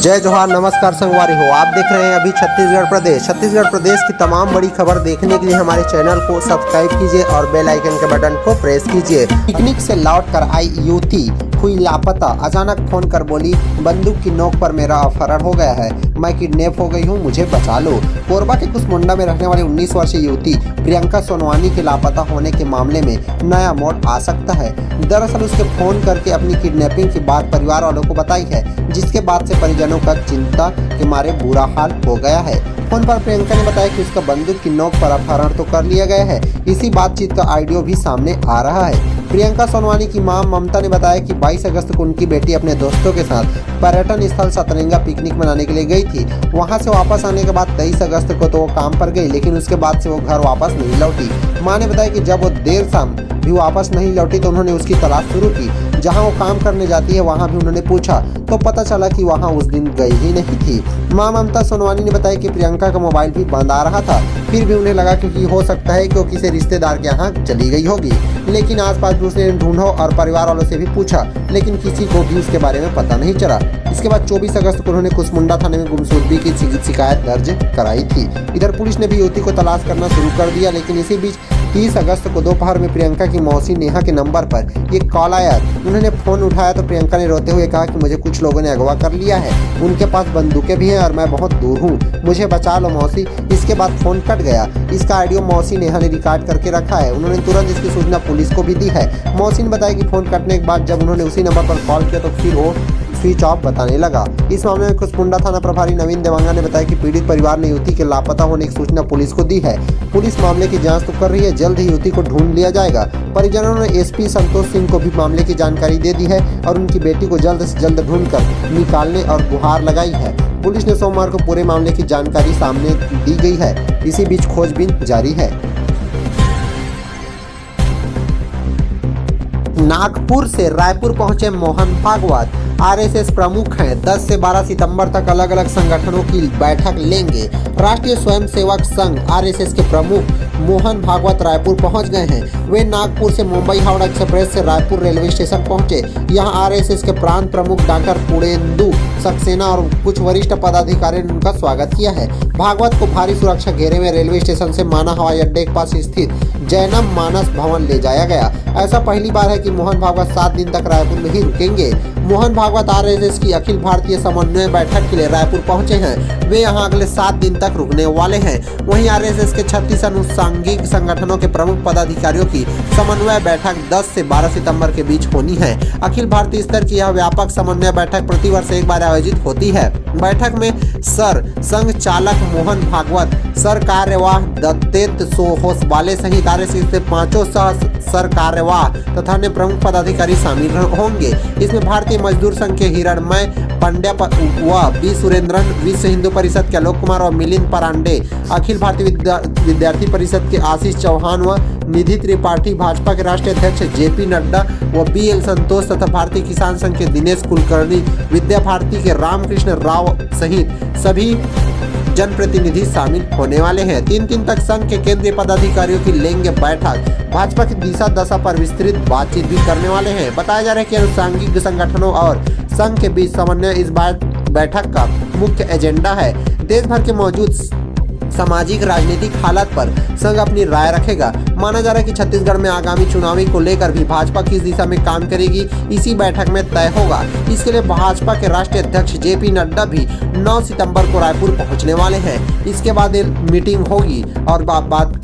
जय जोहार, नमस्कार संगवारी हो। आप देख रहे हैं अभी छत्तीसगढ़ प्रदेश की तमाम बड़ी खबर देखने के लिए हमारे चैनल को सब्सक्राइब कीजिए और बेल आइकन के बटन को प्रेस कीजिए। पिकनिक से लौट कर आई युवती हुई लापता, अचानक फोन कर बोली बंदूक की नोक पर मेरा अपहरण हो गया है, मैं किडनैप हो गई हूँ, मुझे बचा लो। कोरबा के कुसमुंडा में रहने वाली 19 वर्षीय युवती प्रियंका सोनवानी के लापता होने के मामले में नया मोड़ आ सकता है। दरअसल उसके फोन करके अपनी किडनैपिंग की बात परिवार वालों को बताई है, जिसके बाद से परिजनों का चिंता के मारे बुरा हाल हो गया है। फोन पर प्रियंका ने बताया कि उसका बंदूक की नोक पर अपहरण तो कर लिया गया है। इसी बातचीत का ऑडियो भी सामने आ रहा है। प्रियंका सोनवानी की मां ममता ने बताया कि 22 अगस्त को उनकी बेटी अपने दोस्तों के साथ पर्यटन स्थल सतरंगा पिकनिक मनाने के लिए गई थी। वहां से वापस आने के बाद 23 अगस्त को तो वो काम पर गई, लेकिन उसके बाद से वो घर वापस नहीं लौटी। मां ने बताया कि जब वो देर शाम भी वापस नहीं लौटी तो उन्होंने उसकी तलाश शुरू की। जहां वो काम करने जाती है वहां भी उन्होंने पूछा तो पता चला कि वहां उस दिन गई ही नहीं थी। मां ममता सोनवानी ने बताया कि प्रियंका का मोबाइल भी बंद आ रहा था, फिर भी उन्हें लगा कि हो सकता है कि वो किसी रिश्तेदार के यहाँ चली गई होगी। लेकिन आसपास दूसरे ने ढूंढा और परिवार वालों से भी पूछा, लेकिन किसी को भी उसके बारे में पता नहीं चला। इसके बाद 24 अगस्त को उन्होंने कुसमुंडा थाने में गुमशुदगी की शिकायत दर्ज कराई थी। इधर पुलिस ने भी युवती को तलाश करना शुरू कर दिया, लेकिन इसी बीच 30 अगस्त को दोपहर में प्रियंका की मौसी नेहा के नंबर पर एक कॉल आया। उन्होंने फोन उठाया तो प्रियंका ने रोते हुए कहा कि मुझे कुछ लोगों ने अगवा कर लिया है, उनके पास बंदूकें भी हैं और मैं बहुत दूर हूँ, मुझे बचा लो मौसी। इसके बाद फोन कट गया। इसका ऑडियो मौसी नेहा ने रिकॉर्ड करके रखा है। उन्होंने तुरंत इसकी सूचना पुलिस को भी दी है। मौसी ने बताया कि फोन कटने के बाद जब उन्होंने उसी नंबर पर कॉल किया तो फिर वो स्विच ऑफ बताने लगा। इस मामले में कुसमुंडा थाना प्रभारी नवीन देवांगा ने बताया कि पीड़ित परिवार ने युवती के लापता होने की सूचना पुलिस को दी है। पुलिस मामले की जांच तो कर रही है, जल्द ही युवती को ढूंढ लिया जाएगा। परिजनों ने एसपी संतोष सिंह को भी मामले की जानकारी दे दी है और उनकी बेटी को जल्द से जल्द ढूंढकर निकालने और गुहार लगाई है। पुलिस ने सोमवार को पूरे मामले की जानकारी सामने दी गई है। इसी बीच खोजबीन जारी है। नागपुर से रायपुर पहुंचे मोहन भागवत। आरएसएस प्रमुख हैं। 10 से 12 सितंबर तक अलग अलग संगठनों की बैठक लेंगे। राष्ट्रीय स्वयंसेवक संघ आरएसएस के प्रमुख मोहन भागवत रायपुर पहुंच गए हैं। वे नागपुर से मुंबई हावड़ा एक्सप्रेस से रायपुर रेलवे स्टेशन पहुंचे। यहां आरएसएस के प्रांत प्रमुख डॉक्टर पूर्णेंदु सक्सेना और कुछ वरिष्ठ पदाधिकारियों ने उनका स्वागत किया है। भागवत को भारी सुरक्षा घेरे में रेलवे स्टेशन से माना हवाई अड्डे के पास स्थित जैनम मानस भवन ले जाया गया। ऐसा पहली बार है कि मोहन भागवत 7 दिन तक रायपुर में ही रुकेंगे। मोहन भागवत आरएसएस की अखिल भारतीय समन्वय बैठक के लिए रायपुर पहुंचे हैं। वे यहां अगले 7 दिन तक रुकने वाले हैं। वहीं आरएसएस के 36 अनुषंगिक संगठनों के प्रमुख पदाधिकारियों की समन्वय बैठक 10 से 12 सितंबर के बीच होनी है। अखिल भारतीय स्तर की यह व्यापक समन्वय बैठक प्रतिवर्ष एक बार आयोजित होती है। बैठक में सर संघ चालक मोहन भागवत, सर कार्यवाह दत्तेत सोहोसवाले सहित आरएसएस के 5 सर कार्यवाह तथा अन्य प्रमुख पदाधिकारी शामिल होंगे। इसमें भारतीय मजदूर संघ के हिरणमय पंड्या व बी सुरेंद्रन, विश्व हिंदू परिषद के आलोक कुमार और मिलिंद परांडे, अखिल भारतीय विद्यार्थी परिषद के आशीष चौहान व निधि त्रिपाठी, भाजपा के राष्ट्रीय अध्यक्ष जेपी नड्डा व बीएल संतोष तथा भारतीय किसान संघ के दिनेश कुलकर्णी, विद्या भारती के रामकृष्ण राव सहित सभी जनप्रतिनिधि शामिल होने वाले हैं। 3 दिन तक संघ के केंद्रीय पदाधिकारियों की लेंगे बैठक। भाजपा की दिशा दशा पर विस्तृत बातचीत भी करने वाले हैं। बताया जा रहा है कि अनुषंगिक संगठनों और संघ के बीच समन्वय इस बैठक का मुख्य एजेंडा है। देश भर के मौजूद सामाजिक राजनीतिक हालात पर संघ अपनी राय रखेगा। माना जा रहा है कि छत्तीसगढ़ में आगामी चुनावी को लेकर भी भाजपा किस दिशा में काम करेगी, इसी बैठक में तय होगा। इसके लिए भाजपा के राष्ट्रीय अध्यक्ष जेपी नड्डा भी 9 सितंबर को रायपुर पहुंचने वाले हैं। इसके बाद मीटिंग होगी और बात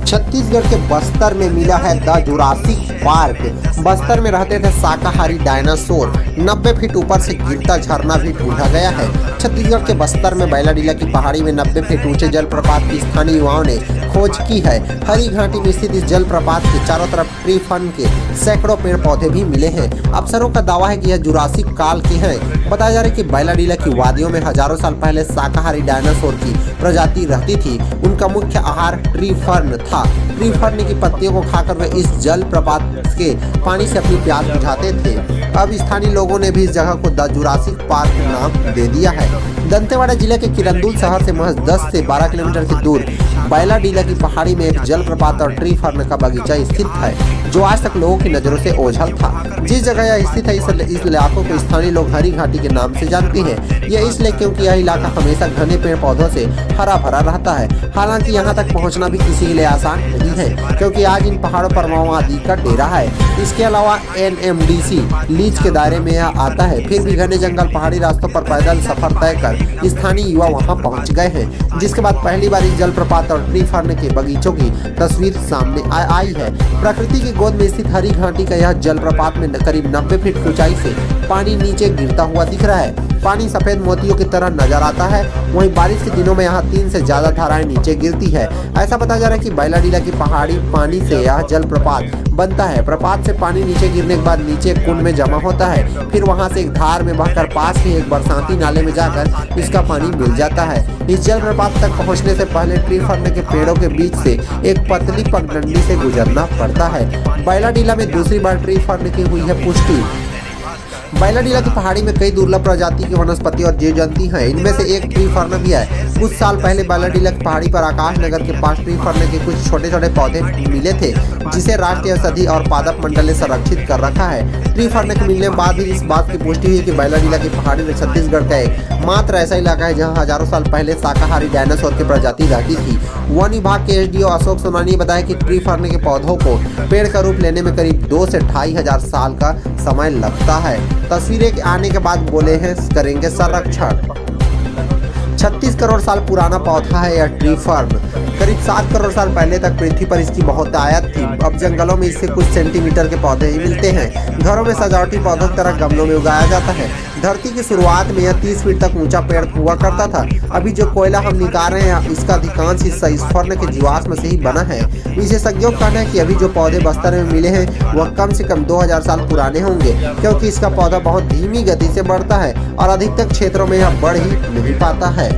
छत्तीसगढ़ के बस्तर में मिला है द जुरासिक पार्क। बस्तर में रहते थे शाकाहारी डायनासोर। 90 फीट ऊपर से गिरता झरना भी ढूंढा गया है। छत्तीसगढ़ के बस्तर में बैलाडीला की पहाड़ी में 90 फीट ऊंचे जलप्रपात की स्थानीय युवाओं ने खोज की है। हरी घाटी में स्थित इस जलप्रपात के चारों तरफ ट्री फर्न के सैकड़ों पेड़ पौधे भी मिले हैं। अफसरों का दावा है कि यह जुरासिक काल के हैं। बताया जा रहा है कि बैलाडीला की वादियों में हजारों साल पहले शाकाहारी डायनासोर की प्रजाति रहती थी। उनका मुख्य आहार ट्री फर्न था। ट्री फर्न की पत्तियों को खाकर वे इस जलप्रपात के पानी से अपनी प्यास बुझाते थे। अब स्थानीय लोगों ने भी इस जगह को द जुरासिक पार्क नाम दे दिया है। दंतेवाड़ा जिले के किरंदुल शहर से महज 10 से 12 किलोमीटर की दूर बैलाडीला की पहाड़ी में एक जलप्रपात और ट्री फर्न का बगीचा स्थित है जो आज तक लोगों की नजरों से ओझल था। जिस जगह यह स्थित है इस इलाकों को स्थानीय लोग हरी घाटी के नाम से जानते हैं। यह इसलिए क्योंकि यह इलाका हमेशा घने पेड़ पौधों से हरा भरा रहता है। हालांकि यहाँ तक पहुँचना भी किसी के लिए आसान नहीं है क्योंकि आज इन पहाड़ों पर माओवादी का डेरा है। इसके अलावा NMDC लीज के दायरे में यह आता है। फिर भी घने जंगल पहाड़ी रास्तों पर पैदल सफर तय कर स्थानीय युवा वहां पहुंच गए हैं, जिसके बाद पहली बार इस जलप्रपात और ट्री फर्न के बगीचों की तस्वीर सामने आई है। प्रकृति की गोद में स्थित हरी घाटी का यह जलप्रपात में करीब 90 फीट ऊंचाई से पानी नीचे गिरता हुआ दिख रहा है। पानी सफेद मोतियों की तरह नजर आता है। वहीं बारिश के दिनों में यहाँ 3 से ज्यादा धाराएं नीचे गिरती है। ऐसा बताया जा रहा है कि बैलाडीला की पहाड़ी पानी से यह जलप्रपात बनता है। प्रपात से पानी नीचे गिरने के बाद नीचे कुंड में जमा होता है। फिर वहां से एक धार में बहकर पास के एक बरसाती नाले में जाकर इसका पानी मिल जाता है। इस जलप्रपात तक पहुंचने से पहले ट्री फर्न के पेड़ों के बीच से एक पतली पगडंडी से गुजरना पड़ता है। बैलाडीला में दूसरी बार ट्री फर्न की हुई है पुष्टि। बैलाडीला की पहाड़ी में कई दुर्लभ प्रजाति की वनस्पति और जीव जंतु हैं। इनमें से एक ट्री फर्न भी है। कुछ साल पहले बैलाडीला की पहाड़ी पर आकाश नगर के पास ट्री फर्न के कुछ छोटे छोटे पौधे मिले थे, जिसे राष्ट्रीय औषधि और पादप मंडल ने संरक्षित कर रखा है। ट्री फर्न के मिलने के बाद ही इस बात की पुष्टि हुई कि बैलाडीला की पहाड़ी में छत्तीसगढ़ का एक मात्र ऐसा इलाका है जहाँ हजारों साल पहले शाकाहारी डायनासोर की प्रजाति रहती थी। वन विभाग के SDO अशोक सोनानी ने बताया कि ट्री फर्न के पौधों को पेड़ का रूप लेने में करीब 2 से 2.5 हजार साल का समय लगता है। तस्वीरें आने के बाद बोले हैं करेंगे संरक्षण। 36 करोड़ साल पुराना पौधा है यह ट्री फर्न। करीब 7 करोड़ साल पहले तक पृथ्वी पर इसकी बहुतायत थी। अब जंगलों में इससे कुछ सेंटीमीटर के पौधे ही मिलते हैं। घरों में सजावटी पौधों की तरह गमलों में उगाया जाता है। धरती की शुरुआत में यह 30 फीट तक ऊंचा पेड़ हुआ करता था। अभी जो कोयला हम निकाल रहे हैं इसका अधिकांश हिस्सा इस फर्न के जीवाश्म से ही बना है। विशेषज्ञों का कहना है कि अभी जो पौधे बस्तर में मिले हैं वह कम से कम 2000 साल पुराने होंगे, क्योंकि इसका पौधा बहुत धीमी गति से बढ़ता है और अधिकतर क्षेत्रों में यह बढ़ ही नहीं पाता है।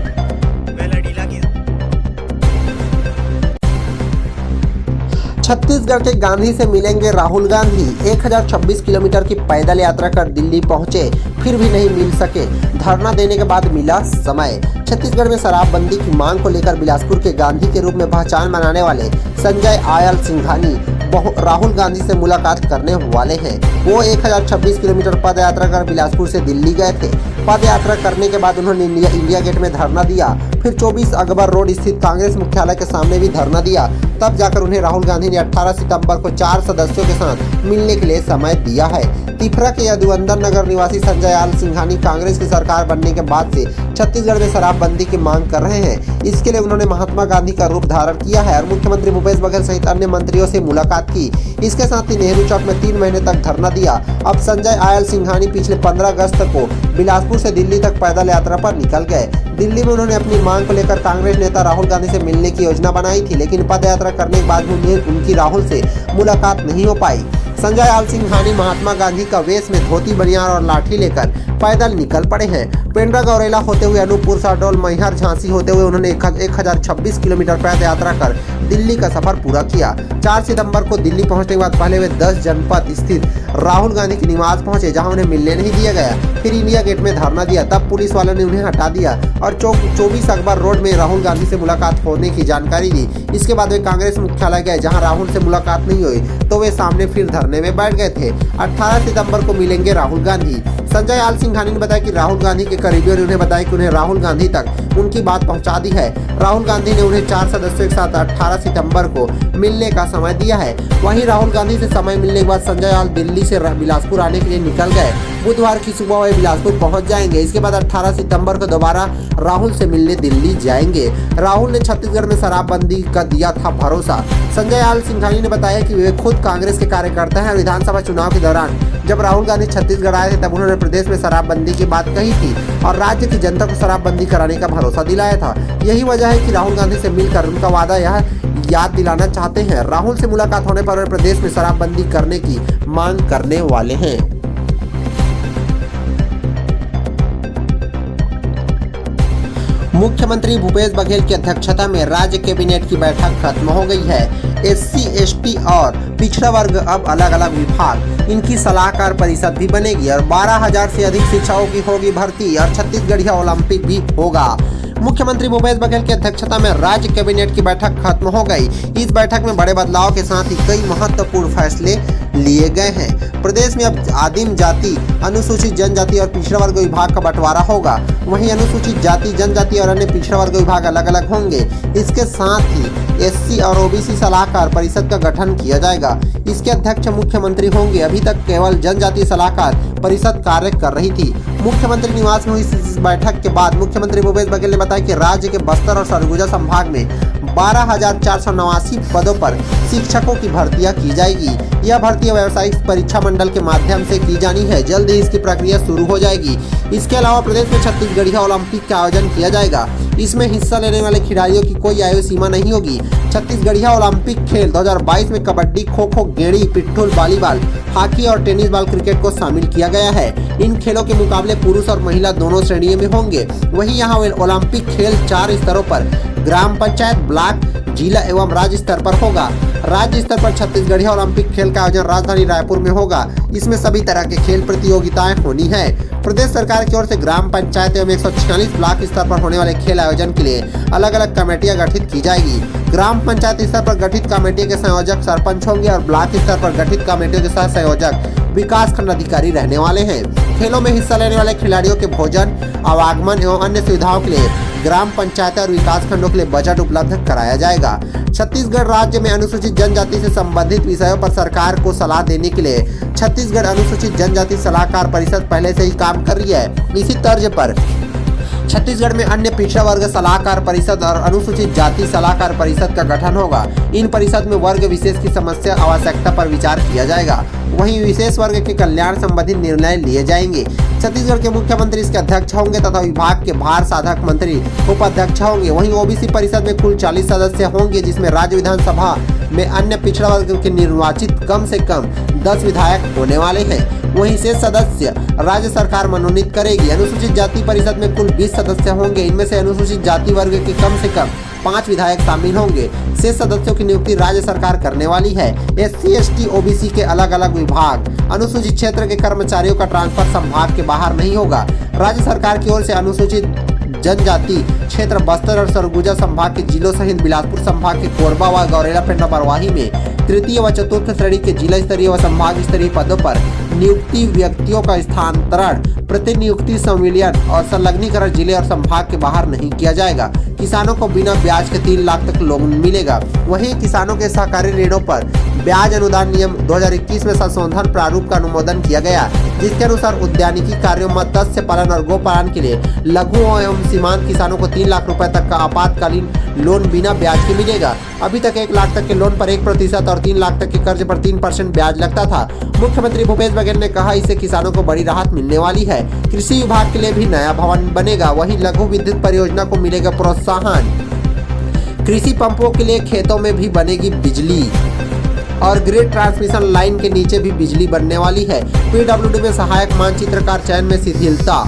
छत्तीसगढ़ के गांधी से मिलेंगे राहुल गांधी। 1026 किलोमीटर की पैदल यात्रा कर दिल्ली पहुंचे, फिर भी नहीं मिल सके। धरना देने के बाद मिला समय। छत्तीसगढ़ में शराबबंदी की मांग को लेकर बिलासपुर के गांधी के रूप में पहचान बनाने वाले संजय आयल सिंघानी राहुल गांधी से मुलाकात करने वाले हैं। वो 1026 किलोमीटर पद यात्रा कर बिलासपुर से दिल्ली गए थे। पद यात्रा करने के बाद उन्होंने इंडिया गेट में धरना दिया। फिर 24 अकबर रोड स्थित कांग्रेस मुख्यालय के सामने भी धरना दिया। तब जाकर उन्हें राहुल गांधी ने 18 सितंबर को 4 सदस्यों के साथ मिलने के लिए समय दिया है। तिफरा के यदुवंदर नगर निवासी संजय आल सिंघानी कांग्रेस की सरकार बनने के बाद से छत्तीसगढ़ में शराबबंदी की मांग कर रहे हैं। इसके लिए उन्होंने महात्मा गांधी का रूप धारण किया है और मुख्यमंत्री भूपेश बघेल सहित अन्य मंत्रियों से मुलाकात की। इसके साथ ही नेहरू चौक में 3 महीने तक धरना दिया। अब संजय आयल सिंघानी पिछले 15 अगस्त को बिलासपुर से दिल्ली तक पैदल यात्रा पर निकल गए। दिल्ली में उन्होंने अपनी मांग को लेकर कांग्रेस नेता राहुल गांधी से मिलने की योजना बनाई थी, लेकिन पद यात्रा करने के बाद भी उनकी राहुल से मुलाकात नहीं हो पाई। संजय आल सिंघानी महात्मा गांधी का वेश में धोती बनियान और लाठी लेकर पैदल निकल पड़े हैं। पेंड्रा गौरेला होते हुए अनूपपुर शहडोल मैहर झांसी होते हुए उन्होंने 1026 किलोमीटर पैदल यात्रा कर दिल्ली का सफर पूरा किया। 4 सितंबर को दिल्ली पहुंचने के बाद पहले वे 10 जनपद स्थित राहुल गांधी के निवास पहुंचे, जहां उन्हें मिलने नहीं दिया गया। फिर इंडिया गेट में धरना दिया, तब पुलिस वालों ने उन्हें हटा दिया और 24 अकबर रोड में राहुल गांधी से मुलाकात होने की जानकारी दी। इसके बाद वे कांग्रेस मुख्यालय गए, जहां राहुल से मुलाकात नहीं हुई तो वे सामने फिर धरने में बैठ गए थे। 18 सितंबर को मिलेंगे राहुल गांधी। संजय आल सिंघानी ने बताया कि राहुल गांधी के करीबियों ने उन्हें बताया कि उन्हें राहुल गांधी तक उनकी बात पहुंचा दी है। राहुल गांधी ने उन्हें 4 सदस्यों के साथ 18 सितंबर को मिलने का समय दिया है। वहीं राहुल गांधी से समय मिलने के बाद संजय आल दिल्ली से बिलासपुर आने के लिए निकल गए। बुधवार की सुबह वे बिलासपुर पहुंच जाएंगे। इसके बाद 18 सितंबर को दोबारा राहुल से मिलने दिल्ली जाएंगे। राहुल ने छत्तीसगढ़ में शराबबंदी का दिया था भरोसा। संजय आल सिंघानी ने बताया कि वे खुद कांग्रेस के कार्यकर्ता हैं और विधानसभा चुनाव के दौरान जब राहुल गांधी छत्तीसगढ़ आए थे तब उन्होंने प्रदेश में शराबबंदी की बात कही थी और राज्य की जनता को शराबबंदी कराने का भरोसा दिलाया था। यही वजह है कि राहुल गांधी से मिलकर उनका वादा यह याद दिलाना चाहते हैं। राहुल से मुलाकात होने पर वे प्रदेश में शराबबंदी करने की मांग करने वाले हैं। मुख्यमंत्री भूपेश बघेल की अध्यक्षता में राज्य कैबिनेट की बैठक खत्म हो गई है। SC, ST और पिछड़ा वर्ग अब अलग अलग विभाग, इनकी सलाहकार परिषद भी बनेगी और 12,000 से अधिक शिक्षकों की होगी भर्ती और छत्तीसगढ़िया ओलंपिक भी होगा। मुख्यमंत्री भूपेश बघेल की अध्यक्षता में राज्य कैबिनेट की बैठक खत्म हो गई। इस बैठक में बड़े बदलाव के साथ ही कई महत्वपूर्ण फैसले लिए गए हैं। प्रदेश में अब आदिम जाति, अनुसूचित जनजाति और पिछड़ा वर्ग विभाग का बंटवारा होगा। वहीं अनुसूचित जाति, जनजाति और अन्य पिछड़ा वर्ग विभाग अलग अलग होंगे। इसके साथ ही एससी और ओबीसी सलाहकार परिषद का गठन किया जाएगा। इसके अध्यक्ष मुख्यमंत्री होंगे। अभी तक केवल जनजाति सलाहकार परिषद कार्य कर रही थी। मुख्यमंत्री निवास में हुई इस बैठक के बाद मुख्यमंत्री भूपेश बघेल ने बताया कि राज्य के बस्तर और सरगुजा संभाग में 12,489 पदों पर शिक्षकों की भर्तियां की जाएगी। यह भर्तियां व्यावसायिक परीक्षा मंडल के माध्यम से की जानी है। जल्द ही इसकी प्रक्रिया शुरू हो जाएगी। इसके अलावा प्रदेश में छत्तीसगढ़िया ओलंपिक का आयोजन किया जाएगा। इसमें हिस्सा लेने वाले खिलाड़ियों की कोई आयु सीमा नहीं होगी। छत्तीसगढ़िया ओलंपिक खेल 2022 में कबड्डी, खो खो, गेड़ी, पिट्ठूल, वॉलीबॉल, हॉकी और टेनिस बॉल क्रिकेट को शामिल किया गया है। इन खेलों के मुकाबले पुरुष और महिला दोनों श्रेणियों में होंगे। वहीं यहाँ ओलंपिक खेल 4 स्तरों पर ग्राम पंचायत, ब्लॉक, जिला एवं राज्य स्तर पर होगा। राज्य स्तर पर छत्तीसगढ़िया ओलंपिक खेल का आयोजन राजधानी रायपुर में होगा। इसमें सभी तरह के खेल प्रतियोगिताएं होनी है। प्रदेश सरकार की ओर से ग्राम पंचायत एवं 146 ब्लॉक स्तर पर होने वाले खेल आयोजन के लिए अलग अलग कमेटियां गठित की जाएगी। ग्राम पंचायत स्तर पर गठित कमेटी के संयोजक सरपंच होंगे और ब्लॉक स्तर पर गठित कमेटियों के सह संयोजक विकास खंड अधिकारी रहने वाले हैं। खेलों में हिस्सा लेने वाले खिलाड़ियों के भोजन, आवागमन एवं अन्य सुविधाओं के लिए ग्राम पंचायत और विकास खंडों के लिए बजट उपलब्ध कराया जाएगा। छत्तीसगढ़ राज्य में अनुसूचित जनजाति से संबंधित विषयों पर सरकार को सलाह देने के लिए छत्तीसगढ़ अनुसूचित जनजाति सलाहकार परिषद पहले से ही काम कर रही है। इसी तर्ज पर छत्तीसगढ़ में अन्य पिछड़ा वर्ग सलाहकार परिषद और अनुसूचित जाति सलाहकार परिषद का गठन होगा। इन परिषद में वर्ग विशेष की समस्या आवश्यकता पर विचार किया जाएगा। वहीं विशेष वर्ग के कल्याण संबंधी निर्णय लिए जाएंगे। छत्तीसगढ़ के मुख्यमंत्री इसके अध्यक्ष होंगे तथा विभाग के भार साधक मंत्री उपाध्यक्ष होंगे। वहीं ओबीसी परिषद में कुल 40 सदस्य होंगे, जिसमें राज्य विधानसभा में अन्य पिछड़ा वर्ग के निर्वाचित कम से कम 10 विधायक होने वाले हैं। वहीं शेष सदस्य राज्य सरकार मनोनीत करेगी। अनुसूचित जाति परिषद में कुल 20 सदस्य होंगे। इनमें से अनुसूचित जाति वर्ग के कम से कम 5 विधायक शामिल होंगे। शेष सदस्यों की नियुक्ति राज्य सरकार करने वाली है। एससी, एसटी, ओबीसी के अलग अलग विभाग, अनुसूचित क्षेत्र के कर्मचारियों का ट्रांसफर संभाग के बाहर नहीं होगा। राज्य सरकार की ओर से अनुसूचित जनजाति क्षेत्र बस्तर और सरगुजा संभाग के जिलों सहित बिलासपुर संभाग के कोरबा व गौरेला पेंड्रा बरवाही में तृतीय व चतुर्थ श्रेणी के जिला स्तरीय व संभाग स्तरीय पदों पर नियुक्ति, व्यक्तियों का स्थानांतरण, प्रतिनियुक्ति, संविलियन और संलग्नीकरण जिले और संभाग के बाहर नहीं किया जाएगा। किसानों को बिना ब्याज के 3 लाख तक लोन मिलेगा। वहीं किसानों के सहकारी ऋणों पर ब्याज अनुदान नियम 2021 में संशोधन प्रारूप का अनुमोदन किया गया, जिसके अनुसार उद्यानिकी कार्यों, मत्स्य पालन और गोपालन के लिए लघु एवं सीमांत किसानों को 3 लाख रुपए तक का आपातकालीन लोन बिना ब्याज के मिलेगा। अभी तक 1 लाख तक के लोन पर 1% और 3 लाख तक के कर्ज पर 3% ब्याज लगता था। मुख्यमंत्री भूपेश बघेल ने कहा, इससे किसानों को बड़ी राहत मिलने वाली है। कृषि विभाग के लिए भी नया भवन बनेगा। वहीं लघु विद्युत परियोजना को मिलेगा प्रोत्साहन। कृषि पंपों के लिए खेतों में भी बनेगी बिजली और ग्रिड ट्रांसमिशन लाइन के नीचे भी बिजली बनने वाली है। पीडब्ल्यूडी में सहायक मानचित्रकार चयन में शिथिलता।